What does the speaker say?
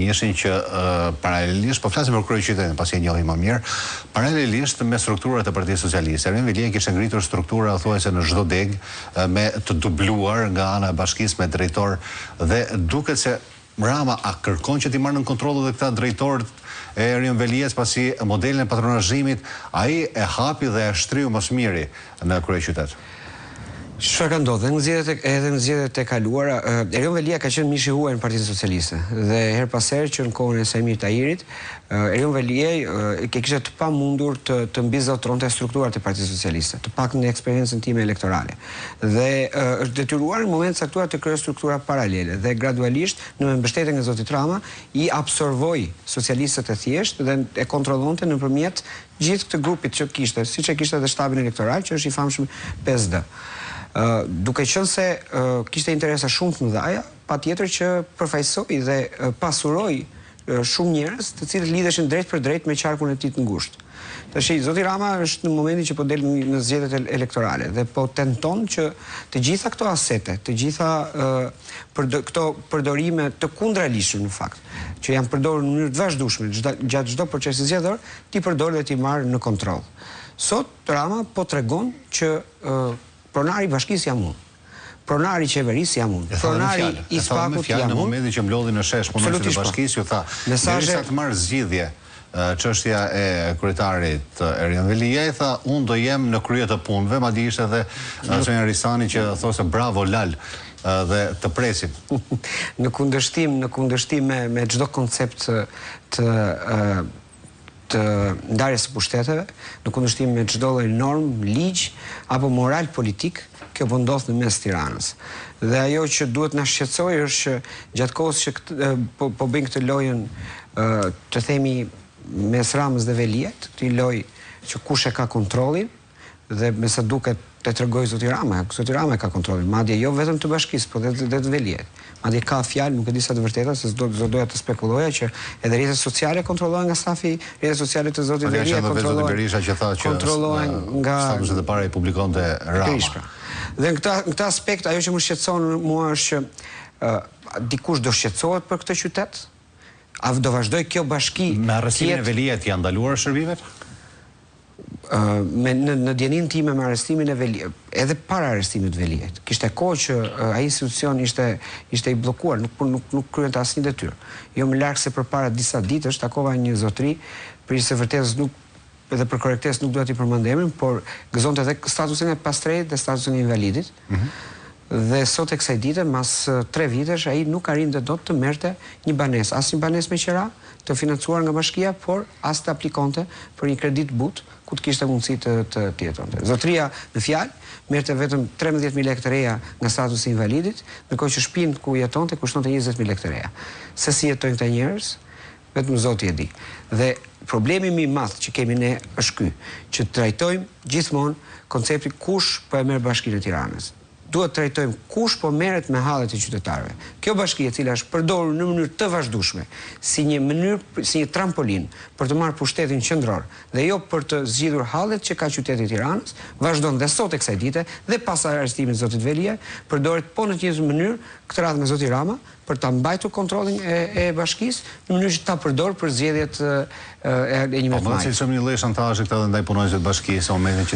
Njëshin që paralelisht, po flasim për kryeqytetin, pasi e njohim më mirë, paralelisht me strukturat e Partisë Socialiste. Ervin Velia kishte ngritur struktura thuajse në çdo deg me të dubluar nga ana e bashkisë me drejtor dhe duket se Rama a kërkon që t'i marrë në kontroll edhe këta drejtorët e Ervin Velias pasi modelin e patronazhimit ai e hapi dhe e shtriu më së miri në kryeqytet. Çfarë ka ndodhur edhe në zgjedhjet e kaluara, Ervin Velia ka qenë mish i huaj në Partinë Socialiste dhe her pas here që në kohën e Samir Tahirit, Ervin Velia kishte të pamundur të mbizotronte strukturat e Partisë Socialiste, të paktën në eksperiencën time elektorale. Dhe është detyruar në moment caktuar të krijojë struktura paralele dhe gradualisht në mbështetje nga zoti Rama i absorboi socialistët e thjeshtë dhe e kontrollonte nëpërmjet gjithë këtë grupit që kishte, siç e kishte edhe shtabin elektoral që është i famshëm PSD. Duke qenë se kishte interesa shumë të mëdha, patjetër që përfaqësoi dhe pasuroi shumë njerëz të cilët lidheshin drejt për drejt me qarkun e tij të ngushtë. Tash zoti Rama është në momentin që po del në zgjedhjet elektorale dhe po tenton që të gjitha këto asete, të gjitha këto përdorime të kundralishme në fakt, që janë përdorur në mënyrë të vazhdueshme gjatë çdo procesi zgjedhor, ti përdor dhe ti marr në kontroll. Sot Rama po tregon që pronari i bashkisë jam unë. Pronari i qeverisë jam unë. Pronari i SPAK-ut jam unë. Në momentin që mblodhi në shesh punonësit e bashkisë ju tha, derisa të marr zgjidhje çështja e kryetarit Ervin Velia, i tha unë do jem në krye të punëve, madje ishte edhe Sonja Risani që thosë bravo Lal dhe të presim. Në kundërshtim me çdo koncept të ndarjes së pushteteve, në kundërshtim me çdo lloj norm, ligj apo moral politik, kjo po ndodh në mes Tiranës. Dhe ajo që duhet na shqetësojë është që gjatë kohës që po bëjnë këtë lojën, të themi mes Ramës dhe Veliat, këtë lojë që kush e ka kontrollin dhe me sa duket të tregoj zoti Rama, zoti Rama ka kontrollin, madje jo vetëm të bashkisë, por edhe të Veliat. Madje ka fjalë, nuk e di sa të vërteta, se doja të spekuloja që edhe rrjetet sociale kontrollohen nga stafi, rrjetet sociale të zotit Velia kontrollohen nga statuset e para i publikonte Rama. Dhe në këtë aspekt ajo që më shqetëson mua është që dikush do shqetësohet për këtë qytet? A do vazhdoj kjo bashki? Me arrestimin e Veliat janë ndaluar shërbimet? Në djenin time me arrestimin e Veliat, edhe para arrestimit të Veliat, kishte kohë që ai institucion ishte i bllokuar, nuk kryente asnjë detyrë. Jo më larg se përpara disa ditësh takova një zotëri, për se vërtetës edhe për korrektesë nuk dua t'i përmend emrin, por gëzonte edhe statusin e pastrerit dhe statusin e invalidit. Dhe sot e kësaj dite, mas 3 vitesh, ai nuk arrinte dot të merrte një banesë, as një banesë me qira, të financuar nga bashkia, por as të aplikonte për një kredit but, ku të kishte mundësi të jetonte. Zotëria në fjalë merrte vetëm 13.000 lekë të reja nga statusi i invalidit, ndërkohë që shtëpinë ku jetonte kushtonte 20.000 lekë të reja. Se si jetojnë këta njerëz, vetëm Zoti e di. Dhe problemi më i madh që kemi ne është ky, që trajtojmë gjithmonë konceptin kush po e merr Bashkinë e Tiranës. Duhet të trajtojmë kush po merret me hallet e qytetarëve. Kjo bashki e cila është përdorur në mënyrë të vazhdueshme si një trampolin për të marrë pushtetin qendror dhe jo për të zgjidhur hallet që ka qyteti i Tiranës, vazhdon dhe sot e kësaj dite dhe pas arrestimit të zotit Velia, përdoret po në të njëjtën mënyrë këtë radhë me zotin Rama për ta mbajtur kontrollin e bashkisë në mënyrë që ta përdor për zgjedhjet e 11 majit. Po, si një lloj shantazhi këta ndaj punonjësve të bashkisë në momentin që